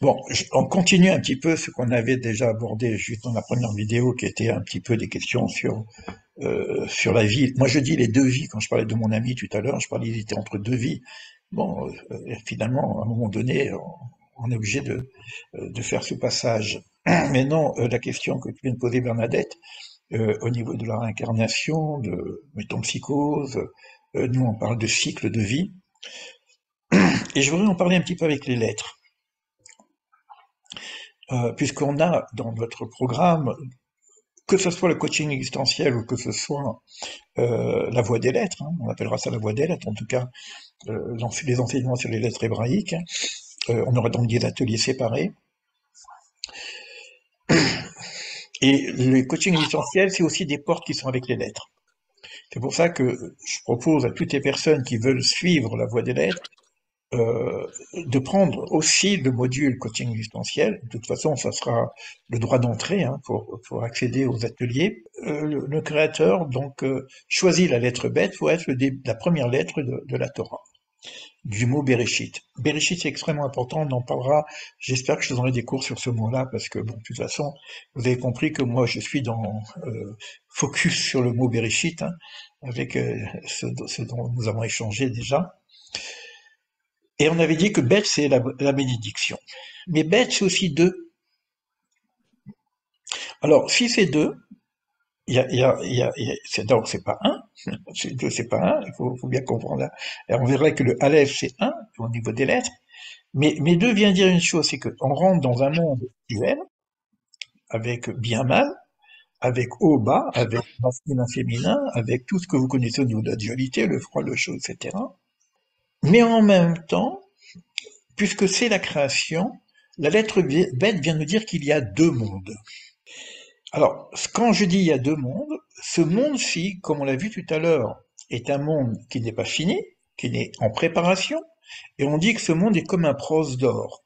Bon, on continue un petit peu ce qu'on avait déjà abordé juste dans la première vidéo, qui était un petit peu des questions sur la vie. Moi, je dis les deux vies. Quand je parlais de mon ami tout à l'heure, je parlais, il était entre deux vies. Bon, finalement, à un moment donné, on est obligé de faire ce passage. Mais non, la question que tu viens de poser, Bernadette, au niveau de la réincarnation, de métempsychose, nous, on parle de cycle de vie. Et je voudrais en parler un petit peu avec les lettres. Puisqu'on a dans notre programme, que ce soit le coaching existentiel ou que ce soit la voie des lettres, hein, on appellera ça la voie des lettres, en tout cas les enseignements sur les lettres hébraïques, on aura donc des ateliers séparés. Et le coaching existentiel, c'est aussi des portes qui sont avec les lettres. C'est pour ça que je propose à toutes les personnes qui veulent suivre la voie des lettres de prendre aussi le module coaching existentiel. De toute façon, ça sera le droit d'entrée hein, pour accéder aux ateliers. Le créateur donc choisit la lettre bête pour être la première lettre de la Torah, du mot Bereshit. Bereshit, c'est extrêmement important, on en parlera. J'espère que je donnerai des cours sur ce mot-là, parce que, bon, de toute façon, vous avez compris que moi, je suis dans focus sur le mot Bereshit, hein, avec ce dont nous avons échangé déjà. Et on avait dit que Bet, c'est la bénédiction. Mais Bet, c'est aussi deux. Alors, si c'est deux, donc c'est pas un, deux, c'est pas un, faut bien comprendre. Et on verrait que le Aleph, c'est un, au niveau des lettres. Mais deux vient dire une chose, c'est qu'on rentre dans un monde duel, avec bien mal, avec haut bas, avec masculin féminin, avec tout ce que vous connaissez au niveau de la dualité, le froid, le chaud, etc. Mais en même temps, puisque c'est la création, la lettre bête vient nous dire qu'il y a deux mondes. Alors, quand je dis il y a deux mondes, ce monde-ci, comme on l'a vu tout à l'heure, est un monde qui n'est pas fini, qui est en préparation, et on dit que ce monde est comme un prose d'or.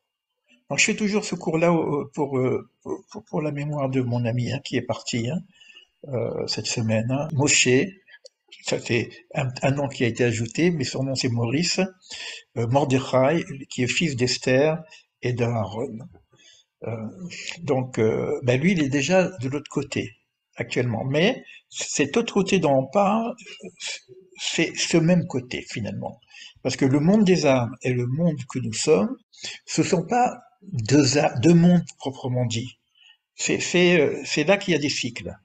Alors, je fais toujours ce cours-là pour la mémoire de mon ami hein, qui est parti hein, cette semaine, hein. Moshe, ça fait un nom qui a été ajouté, mais son nom c'est Maurice, Mordechai, qui est fils d'Esther et d'Aaron. Euh, donc, ben lui, il est déjà de l'autre côté actuellement. Mais cet autre côté dont on parle, c'est ce même côté finalement. Parce que le monde des âmes et le monde que nous sommes, ce ne sont pas deux mondes proprement dit. C'est là qu'il y a des cycles.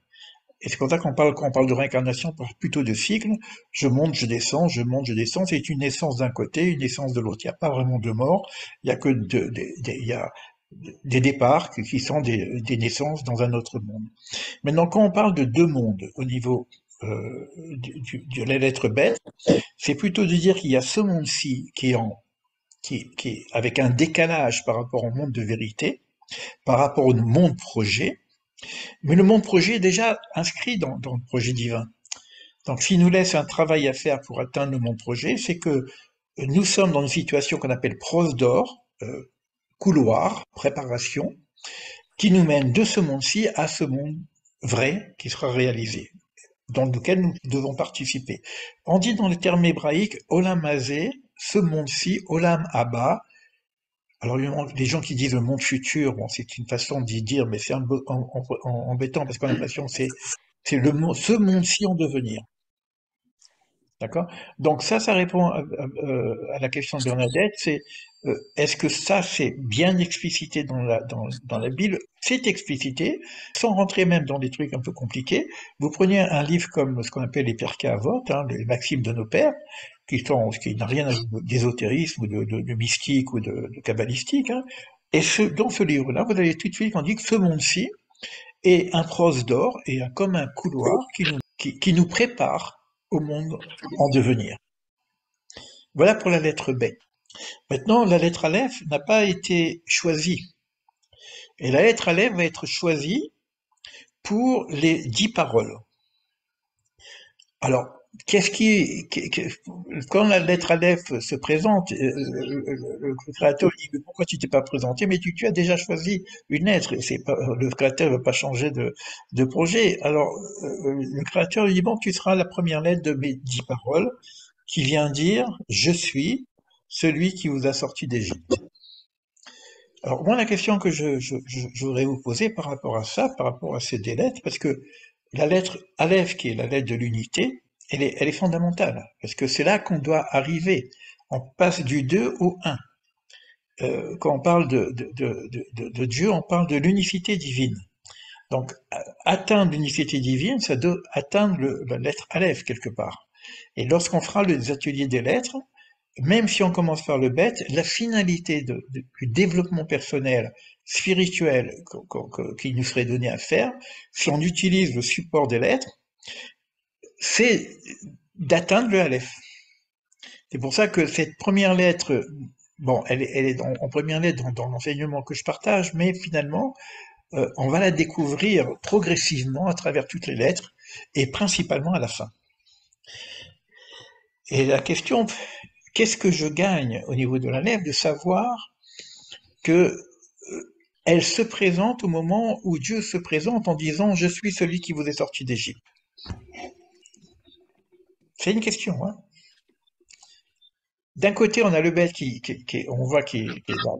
Et c'est pour ça quand on parle de réincarnation, on parle plutôt de cycle. Je monte, je descends, je monte, je descends. C'est une naissance d'un côté, une naissance de l'autre. Il n'y a pas vraiment de mort. Il y a que il y a des départs qui sont des naissances dans un autre monde. Maintenant, quand on parle de deux mondes au niveau de la lettre bête, c'est plutôt de dire qu'il y a ce monde-ci qui est avec un décalage par rapport au monde de vérité, par rapport au monde projet, mais le monde projet est déjà inscrit dans le projet divin. Donc, s'il nous laisse un travail à faire pour atteindre le monde projet, c'est que nous sommes dans une situation qu'on appelle prose d'or, couloir, préparation, qui nous mène de ce monde-ci à ce monde vrai qui sera réalisé, dans lequel nous devons participer. On dit dans les termes hébraïques, Olam Hazé, ce monde-ci, Olam Abba. Alors les gens qui disent le monde futur, bon, c'est une façon d'y dire, mais c'est embêtant parce qu'on a l'impression que c'est ce monde-ci en devenir. D'accord? Donc ça répond à la question de Bernadette, c'est est-ce que ça c'est bien explicité dans la Bible? C'est explicité, sans rentrer même dans des trucs un peu compliqués. Vous prenez un livre comme ce qu'on appelle les Pirkei Avot, hein, les Maximes de nos pères, qui n'a rien d'ésotérisme ou de mystique ou de kabbalistique, hein. Et dans ce livre-là, vous avez tout de suite qu'on dit que ce monde-ci est un prose d'or et comme un couloir qui nous prépare au monde en devenir. Voilà pour la lettre B. Maintenant, la lettre Aleph n'a pas été choisie. Et la lettre Aleph va être choisie pour les 10 paroles. Alors, quand la lettre Aleph se présente, le créateur dit mais pourquoi tu t'es pas présenté? Mais tu as déjà choisi une lettre. Et c'est pas, le créateur ne veut pas changer de projet. Alors, le créateur lui dit bon, tu seras la première lettre de mes 10 paroles, qui vient dire je suis celui qui vous a sorti d'Égypte. Alors, moi, la question que je voudrais vous poser par rapport à ça, par rapport à ces deux lettres, parce que la lettre Aleph, qui est la lettre de l'unité, elle est fondamentale, parce que c'est là qu'on doit arriver. On passe du 2 au 1. Quand on parle de Dieu, on parle de l'unicité divine. Donc, atteindre l'unicité divine, ça doit atteindre la lettre Aleph quelque part. Et lorsqu'on fera les ateliers des lettres, même si on commence par le bête, la finalité du développement personnel, spirituel, qui nous serait donné à faire, si on utilise le support des lettres, c'est d'atteindre le Aleph. C'est pour ça que cette première lettre, bon, elle est en première lettre dans l'enseignement que je partage, mais finalement, on va la découvrir progressivement à travers toutes les lettres, et principalement à la fin. Et la question, qu'est-ce que je gagne au niveau de la lèvre de savoir que elle se présente au moment où Dieu se présente en disant je suis celui qui vous est sorti d'Égypte. C'est une question. Hein. D'un côté, on a le bête on voit qui est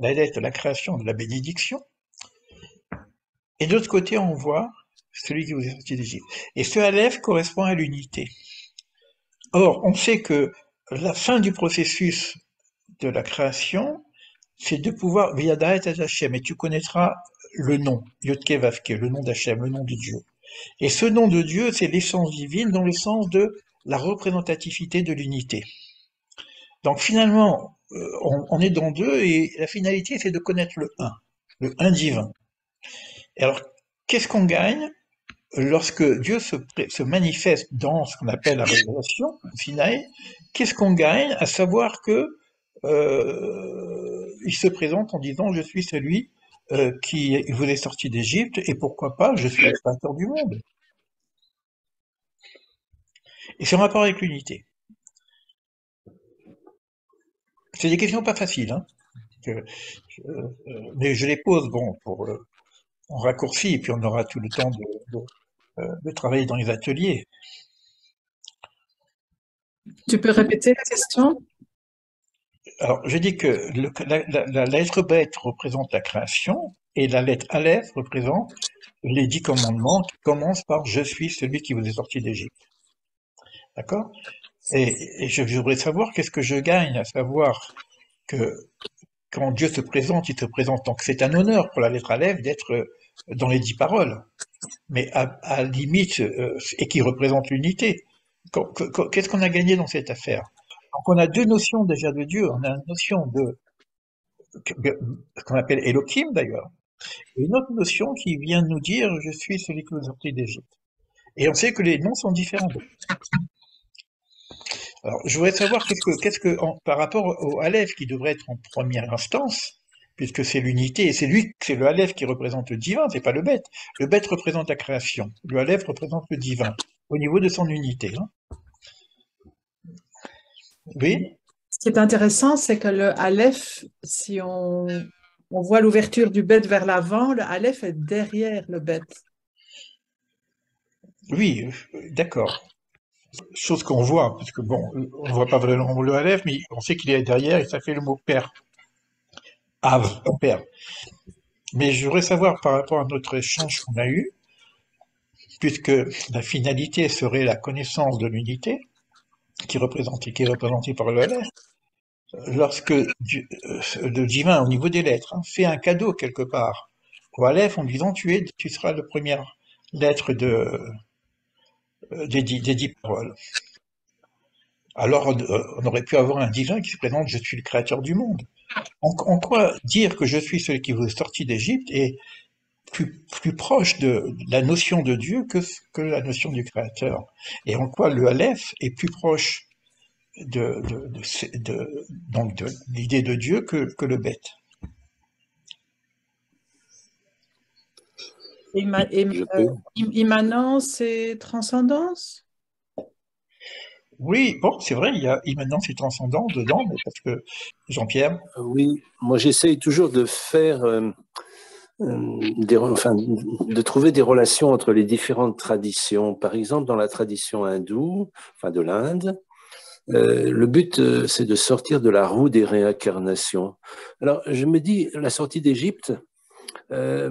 la lettre de la création, de la bénédiction, et de l'autre côté, on voit celui qui vous est sorti d'Égypte. Et ce Aleph correspond à l'unité. Or, on sait que la fin du processus de la création, c'est de pouvoir, V'yadaet et Hachem, et tu connaîtras le nom, Yotke Vavke, le nom d'Hachem, le nom de Dieu. Et ce nom de Dieu, c'est l'essence divine dans le sens de la représentativité de l'unité. Donc finalement, on est dans deux et la finalité, c'est de connaître le un divin. Et alors, qu'est-ce qu'on gagne lorsque Dieu se manifeste dans ce qu'on appelle la révélation, Sinaï? Qu'est-ce qu'on gagne à savoir que il se présente en disant je suis celui qui vous est sorti d'Égypte et pourquoi pas je suis le créateur du monde. Et c'est en rapport avec l'unité. C'est des questions pas faciles, hein, mais je les pose bon pour en raccourci et puis on aura tout le temps de travailler dans les ateliers. Tu peux répéter la question? Alors, je dis que la lettre bête représente la création et la lettre Aleph représente les 10 commandements qui commencent par je suis celui qui vous est sorti d'Égypte. D'accord? Et je voudrais savoir qu'est-ce que je gagne à savoir que quand Dieu se présente, il se présente. Donc c'est un honneur pour la lettre Aleph d'être dans les 10 paroles, mais à limite, et qui représente l'unité. Qu'est-ce qu'on a gagné dans cette affaire? Donc on a deux notions déjà de Dieu. On a une notion de ce qu'on appelle Elohim d'ailleurs, et une autre notion qui vient nous dire je suis celui qui vous a sorti d'Égypte. Et on sait que les noms sont différents. Alors, je voudrais savoir par rapport au Aleph qui devrait être en première instance, puisque c'est l'unité, et c'est le Aleph qui représente le divin, c'est pas le bête. Le bête représente la création, le Aleph représente le divin, au niveau de son unité. Hein. Oui? Ce qui est intéressant, c'est que le Aleph, si on voit l'ouverture du bête vers l'avant, le Aleph est derrière le bête. Oui, d'accord. Chose qu'on voit, parce que bon, on ne voit pas vraiment le Aleph, mais on sait qu'il est derrière et ça fait le mot père. Av, père. Mais je voudrais savoir par rapport à notre échange qu'on a eu, puisque la finalité serait la connaissance de l'unité, qui est représentée par le Aleph, lorsque le divin, au niveau des lettres, hein, fait un cadeau quelque part au Aleph en disant tu seras la première lettre des 10 paroles. Alors on aurait pu avoir un divin qui se présente je suis le créateur du monde. En quoi dire que je suis celui qui vous est sorti d'Égypte est plus proche de la notion de Dieu que la notion du créateur. Et en quoi le Aleph est plus proche donc de l'idée de Dieu que le bête. Immanence et transcendance? Oui, bon, c'est vrai, il y a immanence et transcendant dedans, mais parce que Jean-Pierre. Oui, moi j'essaye toujours de faire, de trouver des relations entre les différentes traditions. Par exemple, dans la tradition hindoue, enfin de l'Inde, Le but, c'est de sortir de la roue des réincarnations. Alors, je me dis, la sortie d'Égypte, euh,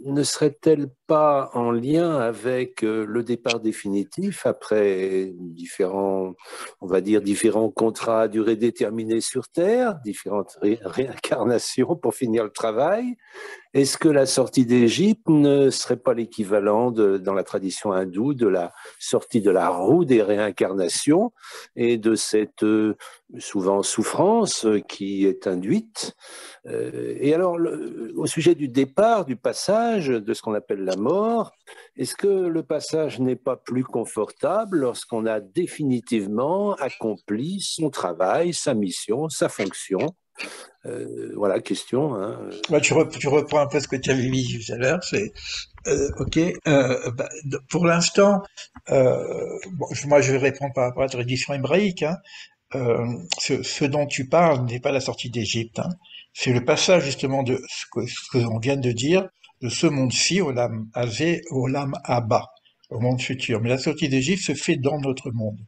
ne serait-elle pas en lien avec le départ définitif après différents, on va dire, différents contrats à durée déterminée sur Terre, différentes réincarnations pour finir le travail? Est-ce que la sortie d'Égypte ne serait pas l'équivalent dans la tradition hindoue de la sortie de la roue des réincarnations et de cette souvent souffrance qui est induite? Et alors, au sujet du départ, du passage, de ce qu'on appelle la mort, est-ce que le passage n'est pas plus confortable lorsqu'on a définitivement accompli son travail, sa mission, sa fonction? Voilà, question. Hein. Ouais, tu reprends un peu ce que tu avais dit tout à l'heure. C'est ok. Pour l'instant, bon, moi je vais répondre par rapport à la tradition hébraïque. Hein. Ce dont tu parles n'est pas la sortie d'Égypte. Hein. C'est le passage justement de ce que l'on vient de dire, de ce monde-ci, Olam Hazé, Olam Abba, au monde futur. Mais la sortie d'Égypte se fait dans notre monde.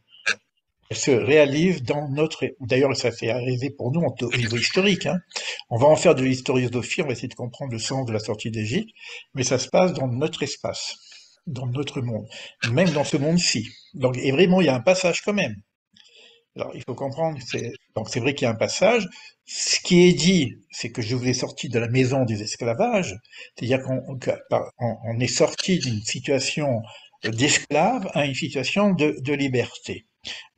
Elle se réalise dans notre... D'ailleurs, ça s'est réalisé pour nous au niveau historique. Hein. On va en faire de l'historiosophie, on va essayer de comprendre le sens de la sortie d'Égypte, mais ça se passe dans notre espace, dans notre monde, même dans ce monde-ci. Donc, et vraiment, il y a un passage quand même. Alors, il faut comprendre, donc c'est vrai qu'il y a un passage. Ce qui est dit, c'est que je vous ai sorti de la maison des esclavages, c'est-à-dire qu'on est sorti d'une situation d'esclave à une situation de liberté.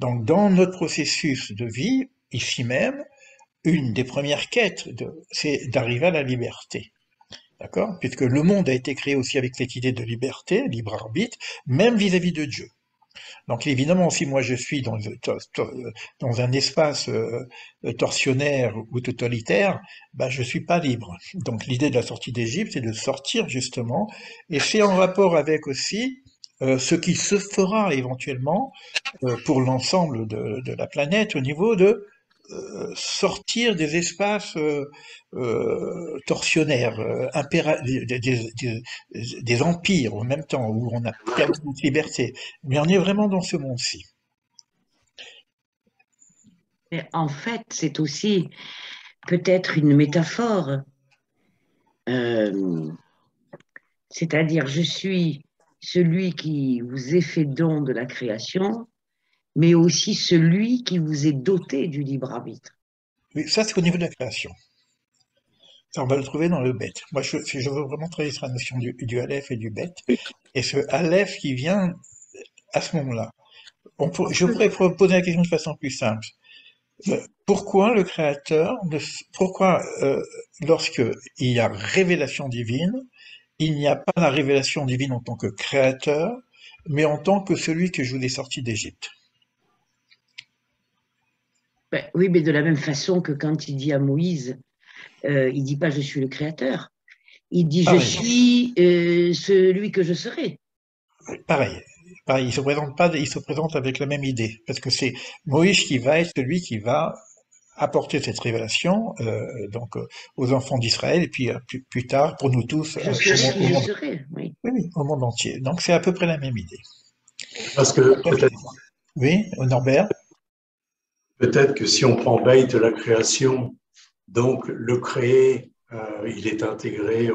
Donc, dans notre processus de vie, ici même, une des premières quêtes, c'est d'arriver à la liberté. D'accord? Puisque le monde a été créé aussi avec cette idée de liberté, libre arbitre, même vis-à-vis de Dieu. Donc évidemment, si moi je suis dans un espace torsionnaire ou totalitaire, ben, je suis pas libre. Donc l'idée de la sortie d'Égypte, c'est de sortir justement, et c'est en rapport avec aussi ce qui se fera éventuellement pour l'ensemble de la planète au niveau de sortir des espaces torsionnaires, des empires en même temps, où on a perdu notre liberté. Mais on est vraiment dans ce monde-ci. Mais en fait, c'est aussi peut-être une métaphore. Euh, C'est-à-dire, je suis celui qui vous est fait don de la création, mais aussi celui qui vous est doté du libre arbitre. Oui, ça, c'est au niveau de la création. Ça, on va le trouver dans le bête. Moi, je veux vraiment travailler sur la notion du Aleph et du bête. Et ce Aleph qui vient à ce moment-là. Je pourrais poser la question de façon plus simple. Pourquoi le Créateur, pourquoi lorsque il y a révélation divine, il n'y a pas la révélation divine en tant que créateur, mais en tant que celui que je vous ai sorti d'Égypte? Ben, oui, mais de la même façon que quand il dit à Moïse, il dit pas je suis le créateur, il dit je suis celui que je serai. Pareil. Pareil, il se présente avec la même idée, parce que c'est Moïse qui va être celui qui va apporter cette révélation aux enfants d'Israël et puis plus tard pour nous tous je serai qui je serai, oui. Oui, au monde entier. Donc c'est à peu près la même idée. Parce que oui, Norbert. Peut-être que si on prend Beit de la création, donc le créé, il est intégré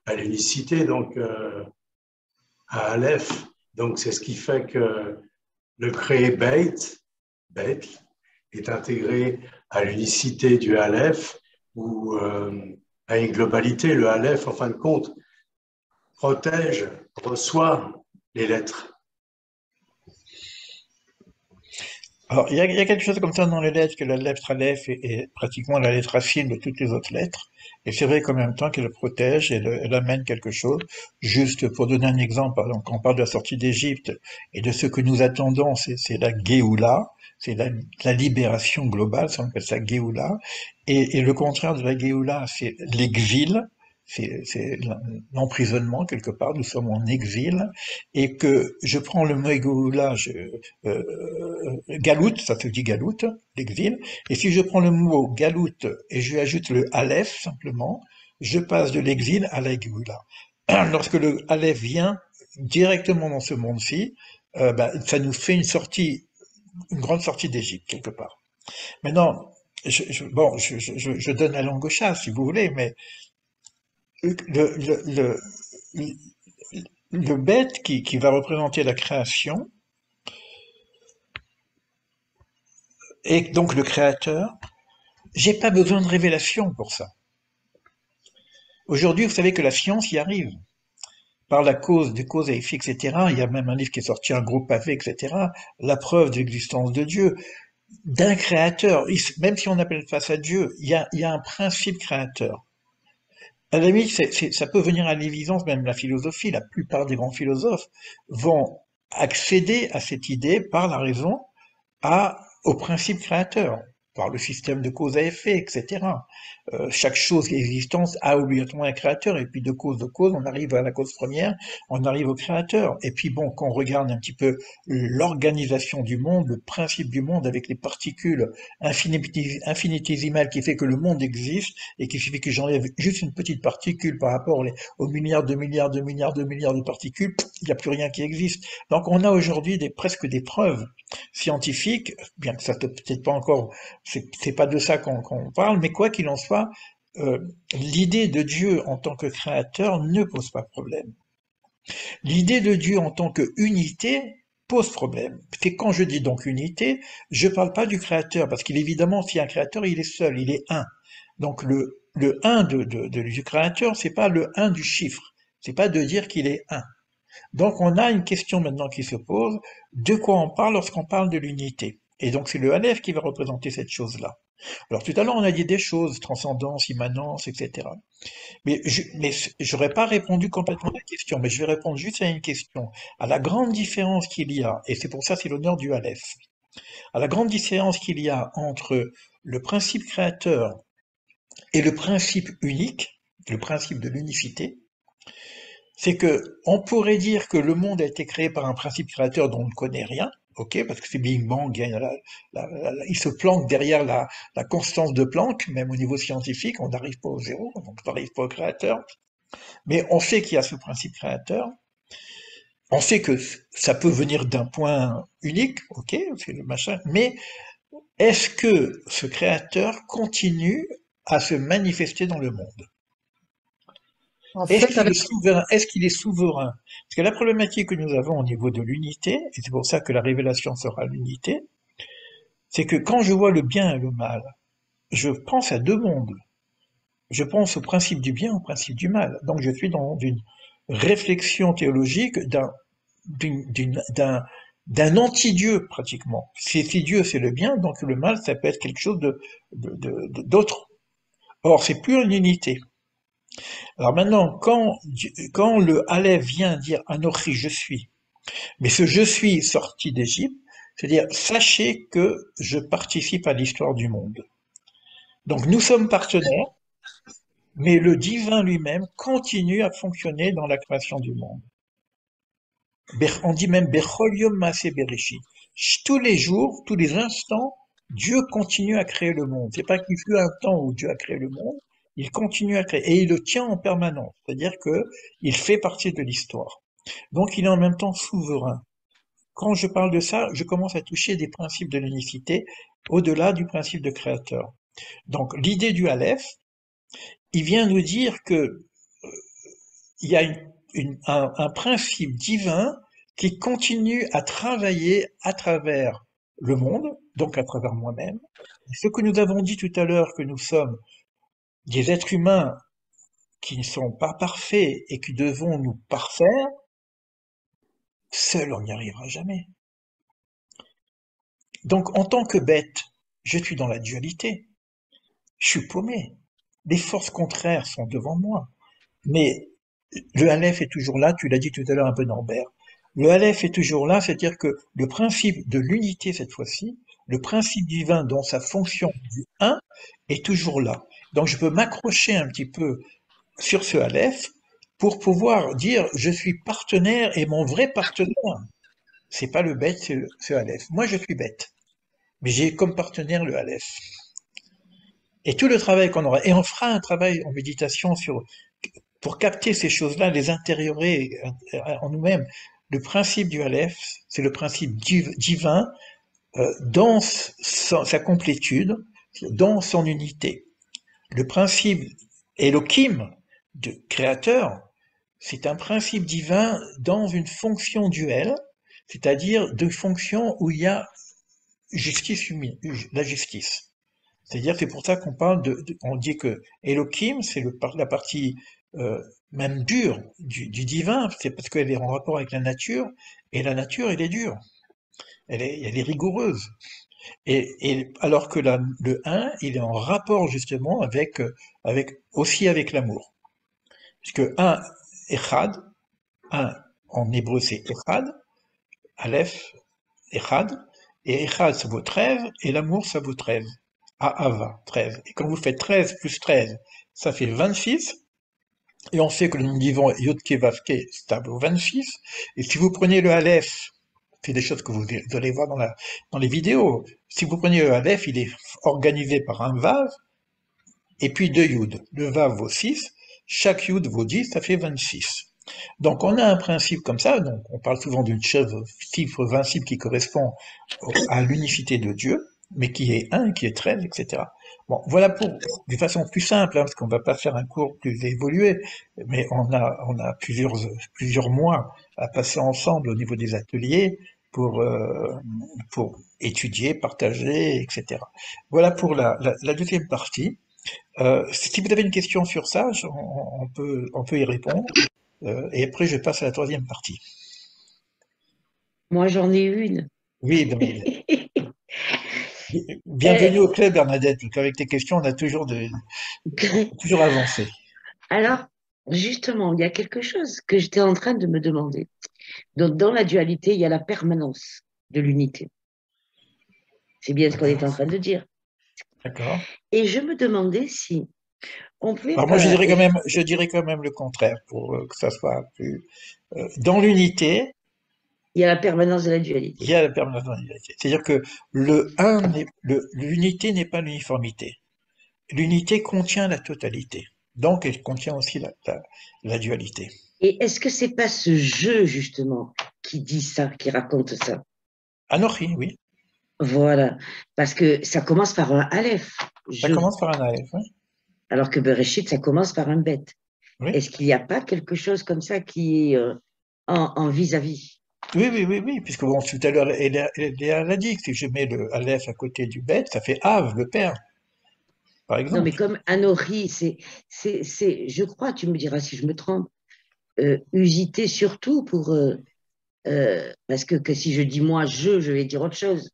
à l'unicité, donc à Aleph. Donc c'est ce qui fait que le créé Beit est intégré à l'unicité du Aleph ou à une globalité. Le Aleph, en fin de compte, protège, reçoit les lettres. Alors, il y a quelque chose comme ça dans les lettres, que la lettre Aleph est pratiquement la lettre racine de toutes les autres lettres. Et c'est vrai qu'en même temps qu'elle protège, elle amène quelque chose. Juste pour donner un exemple, quand on parle de la sortie d'Égypte et de ce que nous attendons, c'est la Géoula, c'est la libération globale, ça on appelle ça Géoula. Et le contraire de la Géoula, c'est l'exil. C'est l'emprisonnement quelque part, nous sommes en exil, et que je prends le mot Géoula, galout, ça se dit galout, l'exil, et si je prends le mot galout et je lui ajoute le Aleph simplement, je passe de l'exil à la Géoula. Lorsque le Aleph vient directement dans ce monde-ci, ça nous fait une sortie une grande sortie d'Égypte, quelque part. Maintenant, bon, je donne la langue au chat, si vous voulez, mais le, le, le, le bête qui va représenter la création, et donc le créateur, j'ai pas besoin de révélation pour ça. Aujourd'hui, vous savez que la science y arrive. Par la cause, des causes à effet, etc. Il y a même un livre qui est sorti, un gros pavé, etc. La preuve de l'existence de Dieu, d'un créateur. Même si on appelle ça Dieu, il y a un principe créateur. À la limite, ça peut venir à l'évidence, même la philosophie, la plupart des grands philosophes vont accéder à cette idée par la raison, au principe créateur, par le système de cause à effet, etc. Chaque chose qui est existence a obligatoirement un créateur, et puis de cause, on arrive à la cause première, on arrive au créateur. Et puis bon, quand on regarde un petit peu l'organisation du monde, le principe du monde avec les particules infinitésimales qui fait que le monde existe, et qui suffit que j'enlève juste une petite particule par rapport aux milliards de milliards de milliards de milliards de particules, il n'y a plus rien qui existe. Donc on a aujourd'hui presque des preuves scientifiques, bien que ça peut-être pas encore, c'est pas de ça qu'on parle, mais quoi qu'il en soit, l'idée de Dieu en tant que créateur ne pose pas problème. L'idée de Dieu en tant que unité pose problème. C'est quand je dis donc unité, je parle pas du créateur, parce qu'il évidemment, s'il y a un créateur, il est seul, il est un. Donc le un du créateur, c'est pas le un du chiffre, c'est pas de dire qu'il est un. Donc on a une question maintenant qui se pose, de quoi on parle lorsqu'on parle de l'unité? Et donc c'est le Aleph qui va représenter cette chose-là. Alors tout à l'heure on a dit des choses, transcendance, immanence, etc. Mais j'aurais pas répondu complètement à la question, mais je vais répondre juste à une question, à la grande différence qu'il y a, et c'est pour ça c'est l'honneur du Aleph, à la grande différence qu'il y a entre le principe créateur et le principe unique, le principe de l'unicité, c'est que on pourrait dire que le monde a été créé par un principe créateur dont on ne connaît rien, ok, parce que c'est Big Bang, il se planque derrière la constance de Planck, même au niveau scientifique, on n'arrive pas au zéro, donc on n'arrive pas au créateur. Mais on sait qu'il y a ce principe créateur, on sait que ça peut venir d'un point unique, ok, c'est le machin, mais est-ce que ce créateur continue à se manifester dans le monde? En Est-ce fait, qu'il est souverain? Est-ce qu'il est souverain? Parce que la problématique que nous avons au niveau de l'unité, et c'est pour ça que la révélation sera l'unité, c'est que quand je vois le bien et le mal, je pense à deux mondes. Je pense au principe du bien, au principe du mal. Donc je suis dans une réflexion théologique d'un anti-Dieu pratiquement. Si Dieu c'est le bien, donc le mal ça peut être quelque chose d'autre. Or c'est plus une unité. Alors maintenant, quand le Aleph vient dire Anochi, je suis, mais ce je suis sorti d'Égypte, c'est-à-dire sachez que je participe à l'histoire du monde. Donc nous sommes partenaires, mais le divin lui-même continue à fonctionner dans la création du monde. On dit même Bechol Yom Maaseh Bereshit. Tous les jours, tous les instants, Dieu continue à créer le monde. C'est pas qu'il fut un temps où Dieu a créé le monde, il continue à créer et il le tient en permanence. C'est-à-dire que il fait partie de l'histoire. Donc il est en même temps souverain. Quand je parle de ça, je commence à toucher des principes de l'unicité au-delà du principe de créateur. Donc l'idée du Aleph, il vient nous dire que il y a un principe divin qui continue à travailler à travers le monde, donc à travers moi-même. Ce que nous avons dit tout à l'heure, que nous sommes des êtres humains qui ne sont pas parfaits et qui devons nous parfaire, seul on n'y arrivera jamais. Donc en tant que bête, je suis dans la dualité. Je suis paumé. Les forces contraires sont devant moi. Mais le Aleph est toujours là, tu l'as dit tout à l'heure un peu Norbert. Le Aleph est toujours là, c'est-à-dire que le principe de l'unité cette fois-ci, le principe divin dans sa fonction du un est toujours là. Donc je peux m'accrocher un petit peu sur ce Aleph pour pouvoir dire je suis partenaire et mon vrai partenaire, c'est pas le bête, c'est ce Aleph. Moi je suis bête, mais j'ai comme partenaire le Aleph. Et tout le travail qu'on aura, et on fera un travail en méditation pour capter ces choses-là, les intériorer en nous-mêmes. Le principe du Aleph, c'est le principe divin dans sa complétude, dans son unité. Le principe Elohim, de créateur, c'est un principe divin dans une fonction duelle, c'est-à-dire de fonction où il y a justice humaine, la justice. C'est-à-dire, c'est pour ça qu'on parle on dit que Elohim, c'est la partie même dure du divin, c'est parce qu'elle est en rapport avec la nature, et la nature, elle est dure, elle est rigoureuse. Et alors que le un, il est en rapport justement aussi avec l'amour. Puisque un, Echad, un, en hébreu c'est Echad, Aleph, Echad, et Echad ça vaut 13, et l'amour ça vaut 13. Ahava, 13. Et quand vous faites 13 plus 13, ça fait 26. Et on sait que nous disons Yodke Vavke, ça vaut 26. Et si vous prenez le Aleph, c'est des choses que vous allez voir dans les vidéos. Si vous prenez le Aleph, il est organisé par un Vav, et puis deux Yud. Le Vav vaut 6, chaque Yud vaut 10, ça fait 26. Donc on a un principe comme ça, donc on parle souvent d'une chiffre 26 qui correspond à l'unicité de Dieu, mais qui est 1, qui est 13, etc. Bon, voilà de façon plus simple, hein, parce qu'on ne va pas faire un cours plus évolué, mais on a plusieurs mois à passer ensemble au niveau des ateliers pour étudier, partager, etc. Voilà pour la deuxième partie. Si vous avez une question sur ça, on peut y répondre. Et après, je passe à la troisième partie. Moi, j'en ai une. Oui, Bernadette. Bienvenue au club, Bernadette, parce qu'avec tes questions, on a toujours avancé. Alors, justement, il y a quelque chose que j'étais en train de me demander. Donc, dans la dualité, il y a la permanence de l'unité. C'est bien ce qu'on est en train de dire. D'accord. Et je me demandais si on pouvait Alors moi, je dirais quand même le contraire, pour que ça soit plus... dans l'unité, il y a la permanence de la dualité. il y a la permanence de l'unité. C'est-à-dire que l'unité n'est pas l'uniformité. L'unité contient la totalité. Donc, elle contient aussi la dualité. Et est-ce que c'est pas ce jeu, justement, qui dit ça, qui raconte ça? Anochi, oui. Voilà. Parce que ça commence par un Aleph. Ça commence par un Aleph, oui. Alors que Bereshit, ça commence par un Bet. Oui. Est-ce qu'il n'y a pas quelque chose comme ça qui est en vis-à-vis? Oui, puisque bon, tout à l'heure, elle a dit que si je mets le Aleph à côté du Bet, ça fait Av, le père, par exemple. Non, mais comme Anori, je crois, tu me diras si je me trompe, usité surtout parce que si je dis moi, je vais dire autre chose.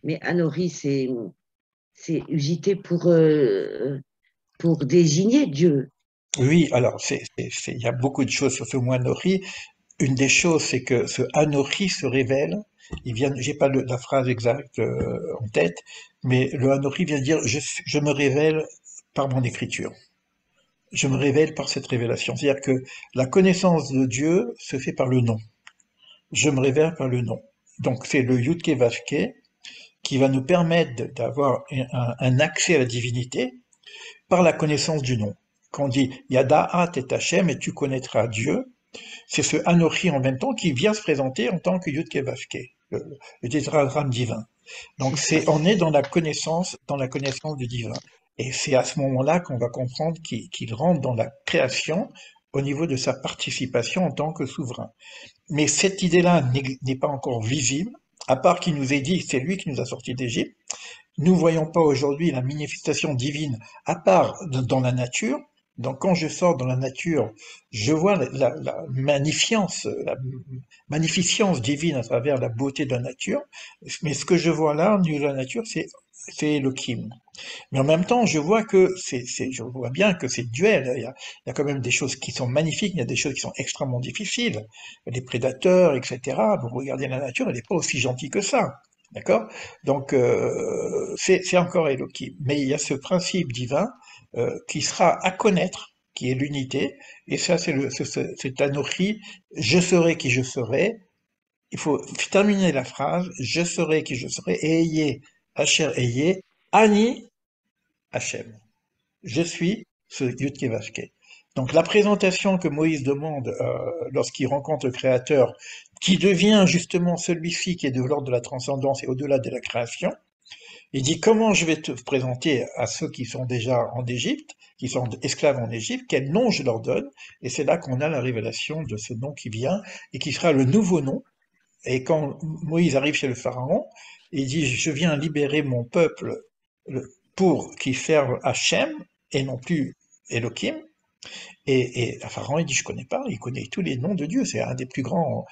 Mais Anori, c'est usité pour désigner Dieu. Oui, alors, il y a beaucoup de choses sur ce mot Anochi. Une des choses, c'est que ce Anochi se révèle. J'ai pas la phrase exacte en tête, mais le Anochi vient dire je me révèle par mon écriture. Je me révèle par cette révélation. C'est-à-dire que la connaissance de Dieu se fait par le nom. Je me révèle par le nom. Donc c'est le Yudke Vavke qui va nous permettre d'avoir un accès à la divinité par la connaissance du nom. Quand on dit Yada'at et Hachem et tu connaîtras Dieu, c'est ce Anochi en même temps qui vient se présenter en tant que Yudke Vavke, le tétragramme divin. Donc on est dans la connaissance du divin. Et c'est à ce moment-là qu'on va comprendre qu'il rentre dans la création au niveau de sa participation en tant que souverain. Mais cette idée-là n'est pas encore visible, à part qu'il nous ait dit, c'est lui qui nous a sortis d'Égypte. Nous ne voyons pas aujourd'hui la manifestation divine, à part dans la nature. Donc quand je sors dans la nature, je vois la magnificence divine à travers la beauté de la nature. Mais ce que je vois là, au niveau de la nature, c'est Elohim. Mais en même temps, je vois bien que c'est duel. Il y a quand même des choses qui sont magnifiques, il y a des choses qui sont extrêmement difficiles. Les prédateurs, etc. Vous regardez la nature, elle n'est pas aussi gentille que ça. D'accord? Donc, c'est encore Elohim. Mais il y a ce principe divin qui sera à connaître, qui est l'unité. Et ça, c'est Anochi, je serai qui je serai. Il faut terminer la phrase, je serai qui je serai, et ayez, Asher ayez, Ani Hachem. Je suis ce Yudke Vavke. Donc la présentation que Moïse demande lorsqu'il rencontre le Créateur, qui devient justement celui-ci qui est de l'ordre de la transcendance et au-delà de la création. Il dit comment je vais te présenter à ceux qui sont déjà en Égypte, qui sont esclaves en Égypte, quel nom je leur donne, et c'est là qu'on a la révélation de ce nom qui vient et qui sera le nouveau nom. Et quand Moïse arrive chez le pharaon, il dit je viens libérer mon peuple pour qu'il serve Hachem et non plus Elohim. Et Pharaon, il dit, je connais pas, il connaît tous les noms de Dieu, c'est un des plus grands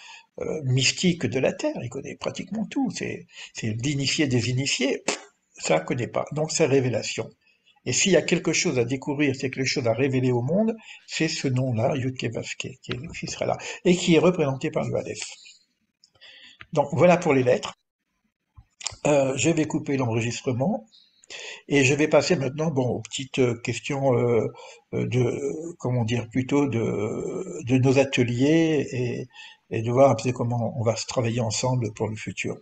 mystiques de la Terre, il connaît pratiquement tout, c'est l'initié des initiés, ça ne connaît pas, donc c'est révélation. Et s'il y a quelque chose à découvrir, c'est quelque chose à révéler au monde, c'est ce nom-là, Yudke Vavke, qui sera là, et qui est représenté par le Aleph. Donc voilà pour les lettres. Je vais couper l'enregistrement. Et je vais passer maintenant, bon, aux petites questions comment dire, plutôt de nos ateliers et de voir un peu comment on va se travailler ensemble pour le futur.